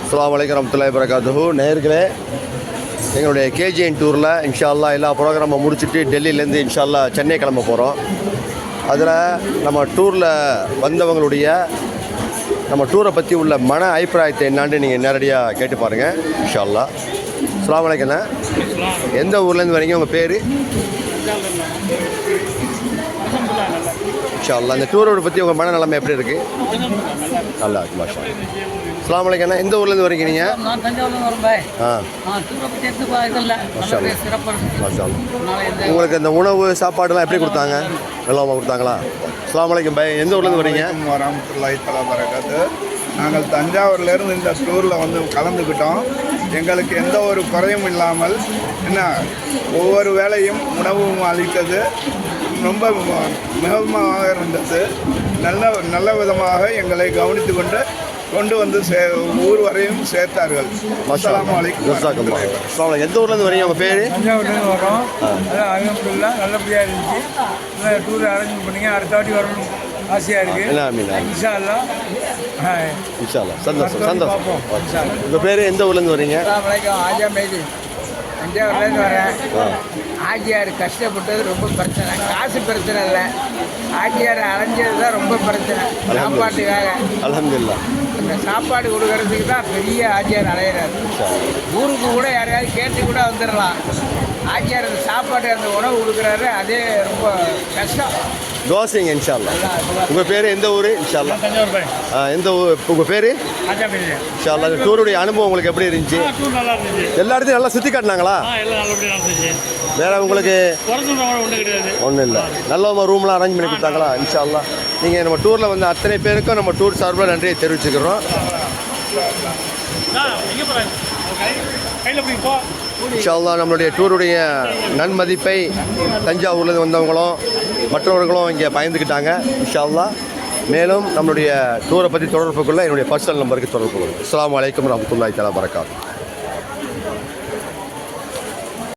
அஸ்ஸலாமு அலைக்கும் வரஹ்மத்துல்லாஹி வபரகாத்துஹு. நேயர்களே, எங்களுடைய கேஜிஎன் டூரில் இன்ஷா அல்லாஹ் எல்லா ப்ரோக்ராமை முடிச்சுட்டு டெல்லியிலேருந்து இன்ஷா அல்லாஹ் சென்னை கிளம்ப போகிறோம். அதில் நம்ம டூரில் வந்தவங்களுடைய நம்ம டூரை பற்றி உள்ள மன அபிப்பிராயத்தை என்னான்னு நீங்கள் நேரடியாக கேட்டு பாருங்கள் இன்ஷா அல்லாஹ். அஸ்ஸலாமு அலைக்கும்ண்ணா. எந்த ஊர்லேருந்து வரீங்க? உங்கள் பேர்? இன்ஷா அல்லாஹ். இந்த டூரோட பற்றி உங்கள் மனநிலைமை எப்படி இருக்குது? நல்லா இருக்கு மாஷா. அஸ்ஸலாமு அலைக்கும் அண்ணா. எந்த ஊர்லேருந்து வரீங்க நீங்கள்? நான் தஞ்சாவூர்லேருந்து வரேன் பாய். உங்களுக்கு இந்த உணவு சாப்பாடுலாம் எப்படி கொடுத்தாங்க? நல்லாமா கொடுத்தாங்களா? அஸ்ஸலாமு அலைக்கும் பாய். எந்த ஊர்லேருந்து வரீங்க? வரஹ்மத்துல்லாஹி தஆலா பரகாத்து. நாங்கள் தஞ்சாவூர்லேருந்து இந்த டூரில் வந்து கலந்துக்கிட்டோம். எங்களுக்கு எந்த ஒரு குறையும் இல்லாமல் ஒவ்வொரு வேளையும் உணவும் அளித்தது ரொம்ப மிகவும் இருந்தது. நல்ல விதமாக எங்களை கவனித்து கொண்டு வந்து ஊர் வரையும் சேர்த்தார்கள். அஸ்ஸலாமு அலைக்கும். எந்த ஊர்லேருந்து வரீங்க? உங்கள் பேர்? தஞ்சாவூர்லேருந்து வரோம். அதான் அலமதுல்லா நல்லபடியாக இருந்துச்சு. டூர் அரேஞ்ச் பண்ணிங்க. அடுத்த வாட்டி வரணும் ஆசையாக இருக்குது. இன்ஷா அல்லாஹ். இன்ஷா அல்லாஹ். சந்தோஷம். உங்கள் பேர்? எந்த ஊர்லேருந்து வரீங்க? ஆஜா மேதி தஞ்சாவூர்லேருந்து வரேன். ஆஜியார் கஷ்டப்பட்டது ரொம்ப பிரச்சனை. காசு பிரச்சனை இல்லை, ஆஜியார் அலைஞ்சது தான் ரொம்ப பிரச்சனை. சாப்பாட்டுக்காக அல்ஹம்துலில்லாஹ். அந்த சாப்பாடு கொடுக்கறதுக்கு தான் பெரிய ஆஜியார் அலையிறாரு. ஊருக்கு கூட யாரையாவது கேட்டு கூட வந்துடலாம். ஆஜியார் அந்த சாப்பாடு அந்த உணவு கொடுக்குறாரு, அதே ரொம்ப கஷ்டம். தோசைங்க இன்ஷா அல்லாஹ். உங்கள் பேர்? எந்த ஊர்? இன்ஷா அல்லாஹ். தஞ்சாவூர் பாய். எந்த ஊர்? உங்கள் பேர்? ஆஜா மேதி. இன்ஷா அல்லாஹ். இந்த டூருடைய அனுபவம் உங்களுக்கு எப்படி இருந்துச்சு? டூர் நல்லா இருந்துச்சு. எல்லா இடத்தையும் நல்லா சுற்றி காட்டினாங்களா? எல்லாம் நல்லபடியாக நடந்துச்சு. வேற உங்களுக்கு ஒன்றும் கிடையாது. ஒன்றும் இல்லை. நல்ல ரூம்லாம் அரேஞ்ச் பண்ணி கொடுத்தாங்களா? இன்ஷா அல்லாஹ். நீங்கள் நம்ம டூரில் வந்து அத்தனை பேருக்கும் நம்ம டூர் சார்பில் நன்றியை தெரிவிச்சுக்கிறோம். இன்ஷா அல்லாஹ். நம்மளுடைய டூருடைய நன்மதிப்பை தஞ்சாவூர்லேருந்து வந்தவங்களும் மற்றவர்களும் இங்கே பயந்துக்கிட்டாங்க இன்ஷா அல்லாஹ். மேலும் நம்மளுடைய டூரை பற்றி தொடர்பு கொள்ள என்னுடைய பர்சனல் நம்பருக்கு தொடர்பு கொள்ளுங்கள். அஸ்ஸலாமு அலைக்கும் வரஹ்மத்துல்லாஹி தஆலா வபரகாத்துஹு.